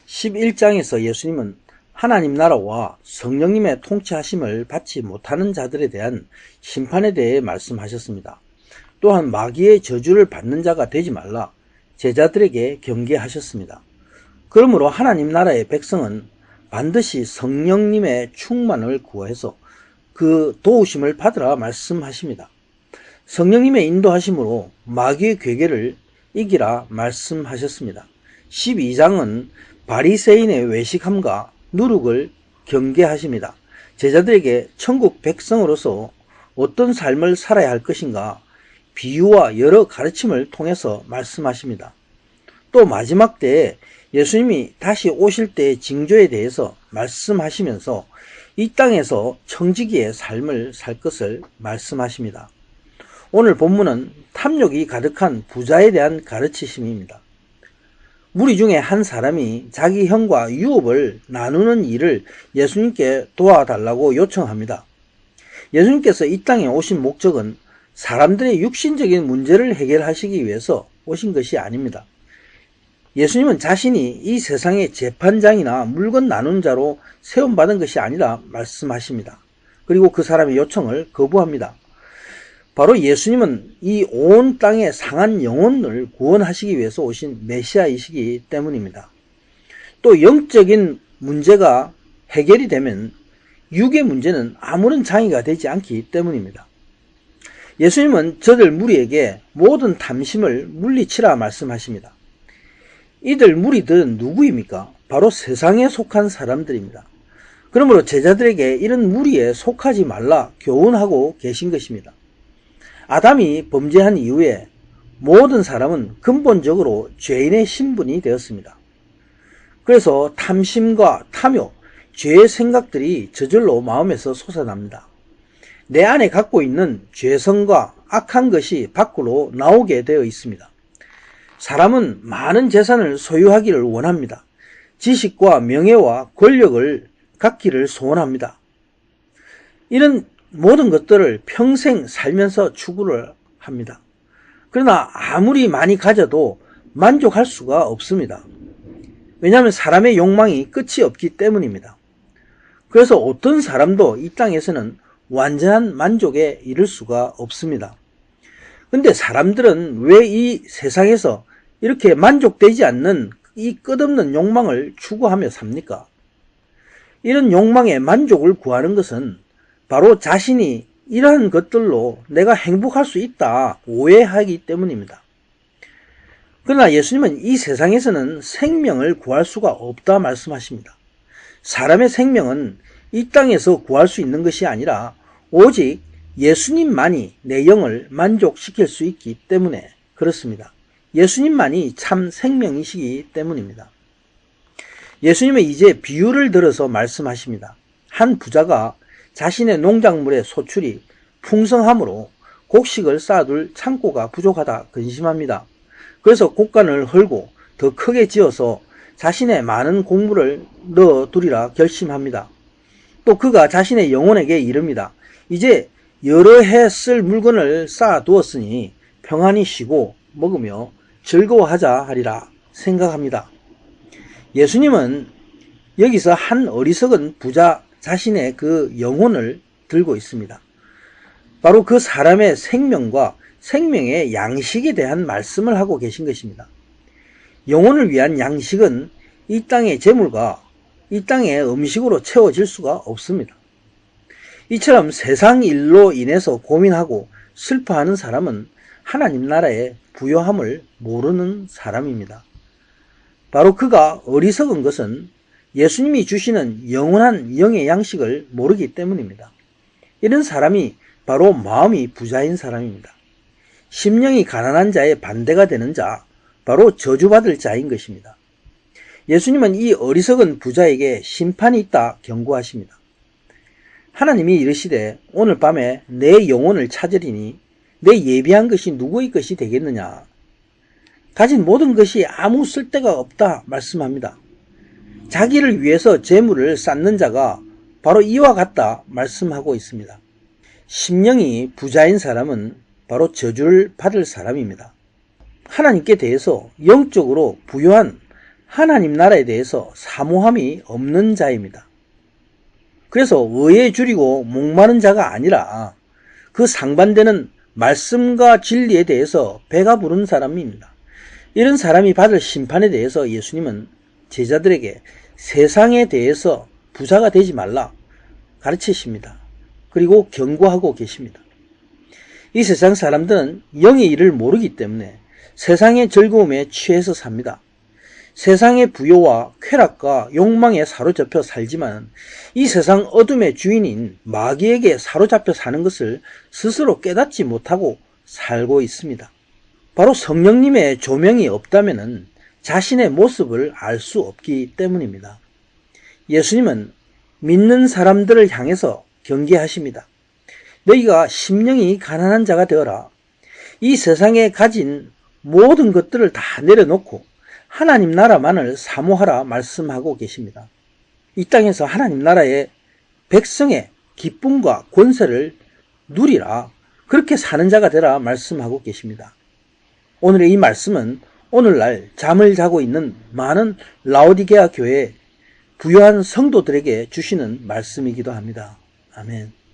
11장에서 예수님은 하나님 나라와 성령님의 통치하심을 받지 못하는 자들에 대한 심판에 대해 말씀하셨습니다. 또한 마귀의 저주를 받는 자가 되지 말라 제자들에게 경계하셨습니다. 그러므로 하나님 나라의 백성은 반드시 성령님의 충만을 구해서 그 도우심을 받으라 말씀하십니다. 성령님의 인도하심으로 마귀의 괴계를 이기라 말씀하셨습니다. 12장은 바리새인의 외식함과 누룩을 경계하십니다. 제자들에게 천국 백성으로서 어떤 삶을 살아야 할 것인가 비유와 여러 가르침을 통해서 말씀하십니다. 또 마지막 때에 예수님이 다시 오실 때의 징조에 대해서 말씀하시면서 이 땅에서 청지기의 삶을 살 것을 말씀하십니다. 오늘 본문은 탐욕이 가득한 부자에 대한 가르치심입니다. 무리 중에 한 사람이 자기 형과 유업을 나누는 일을 예수님께 도와달라고 요청합니다. 예수님께서 이 땅에 오신 목적은 사람들의 육신적인 문제를 해결하시기 위해서 오신 것이 아닙니다. 예수님은 자신이 이 세상의 재판장이나 물건 나누는 자로 세움받은 것이 아니라 말씀하십니다. 그리고 그 사람의 요청을 거부합니다. 바로 예수님은 이 온 땅의 상한 영혼을 구원하시기 위해서 오신 메시아이시기 때문입니다. 또 영적인 문제가 해결이 되면 육의 문제는 아무런 장애가 되지 않기 때문입니다. 예수님은 저들 무리에게 모든 탐심을 물리치라 말씀하십니다. 이들 무리들은 누구입니까? 바로 세상에 속한 사람들입니다. 그러므로 제자들에게 이런 무리에 속하지 말라 교훈하고 계신 것입니다. 아담이 범죄한 이후에 모든 사람은 근본적으로 죄인의 신분이 되었습니다. 그래서 탐심과 탐욕, 죄의 생각들이 저절로 마음에서 솟아납니다. 내 안에 갖고 있는 죄성과 악한 것이 밖으로 나오게 되어 있습니다. 사람은 많은 재산을 소유하기를 원합니다. 지식과 명예와 권력을 갖기를 소원합니다. 이런 모든 것들을 평생 살면서 추구를 합니다. 그러나 아무리 많이 가져도 만족할 수가 없습니다. 왜냐하면 사람의 욕망이 끝이 없기 때문입니다. 그래서 어떤 사람도 이 땅에서는 완전한 만족에 이를 수가 없습니다. 근데 사람들은 왜 이 세상에서 이렇게 만족되지 않는 이 끝없는 욕망을 추구하며 삽니까? 이런 욕망의 만족을 구하는 것은 바로 자신이 이러한 것들로 내가 행복할 수 있다 오해하기 때문입니다. 그러나 예수님은 이 세상에서는 생명을 구할 수가 없다 말씀하십니다. 사람의 생명은 이 땅에서 구할 수 있는 것이 아니라 오직 예수님만이 내 영을 만족시킬 수 있기 때문에 그렇습니다. 예수님만이 참 생명이시기 때문입니다. 예수님은 이제 비유를 들어서 말씀하십니다. 한 부자가 자신의 농작물의 소출이 풍성함으로 곡식을 쌓아둘 창고가 부족하다 근심합니다. 그래서 곡간을 헐고 더 크게 지어서 자신의 많은 곡물을 넣어두리라 결심합니다. 또 그가 자신의 영혼에게 이릅니다. 이제 여러 해 쓸 물건을 쌓아두었으니 평안히 쉬고 먹으며 즐거워하자 하리라 생각합니다. 예수님은 여기서 한 어리석은 부자 자신의 그 영혼을 들고 있습니다. 바로 그 사람의 생명과 생명의 양식에 대한 말씀을 하고 계신 것입니다. 영혼을 위한 양식은 이 땅의 재물과 이 땅의 음식으로 채워질 수가 없습니다. 이처럼 세상 일로 인해서 고민하고 슬퍼하는 사람은 하나님 나라의 부요함을 모르는 사람입니다. 바로 그가 어리석은 것은 예수님이 주시는 영원한 영의 양식을 모르기 때문입니다. 이런 사람이 바로 마음이 부자인 사람입니다. 심령이 가난한 자의 반대가 되는 자, 바로 저주받을 자인 것입니다. 예수님은 이 어리석은 부자에게 심판이 있다 경고하십니다. 하나님이 이르시되 오늘 밤에 내 영혼을 찾으리니 내 예비한 것이 누구의 것이 되겠느냐. 가진 모든 것이 아무 쓸데가 없다 말씀합니다. 자기를 위해서 재물을 쌓는 자가 바로 이와 같다 말씀하고 있습니다. 심령이 부자인 사람은 바로 저주를 받을 사람입니다. 하나님께 대해서 영적으로 부요한 하나님 나라에 대해서 사모함이 없는 자입니다. 그래서 의에 줄이고 목마른 자가 아니라 그 상반되는 말씀과 진리에 대해서 배가 부른 사람입니다. 이런 사람이 받을 심판에 대해서 예수님은 제자들에게 세상에 대해서 부자가 되지 말라 가르치십니다. 그리고 경고하고 계십니다. 이 세상 사람들은 영의 일을 모르기 때문에 세상의 즐거움에 취해서 삽니다. 세상의 부요와 쾌락과 욕망에 사로잡혀 살지만 이 세상 어둠의 주인인 마귀에게 사로잡혀 사는 것을 스스로 깨닫지 못하고 살고 있습니다. 바로 성령님의 조명이 없다면 자신의 모습을 알 수 없기 때문입니다. 예수님은 믿는 사람들을 향해서 경계하십니다. 너희가 심령이 가난한 자가 되어라. 이 세상에 가진 모든 것들을 다 내려놓고 하나님 나라만을 사모하라 말씀하고 계십니다. 이 땅에서 하나님 나라의 백성의 기쁨과 권세를 누리라. 그렇게 사는 자가 되라 말씀하고 계십니다. 오늘의 이 말씀은 오늘날 잠을 자고 있는 많은 라오디게아 교회의 부요한 성도들에게 주시는 말씀이기도 합니다. 아멘.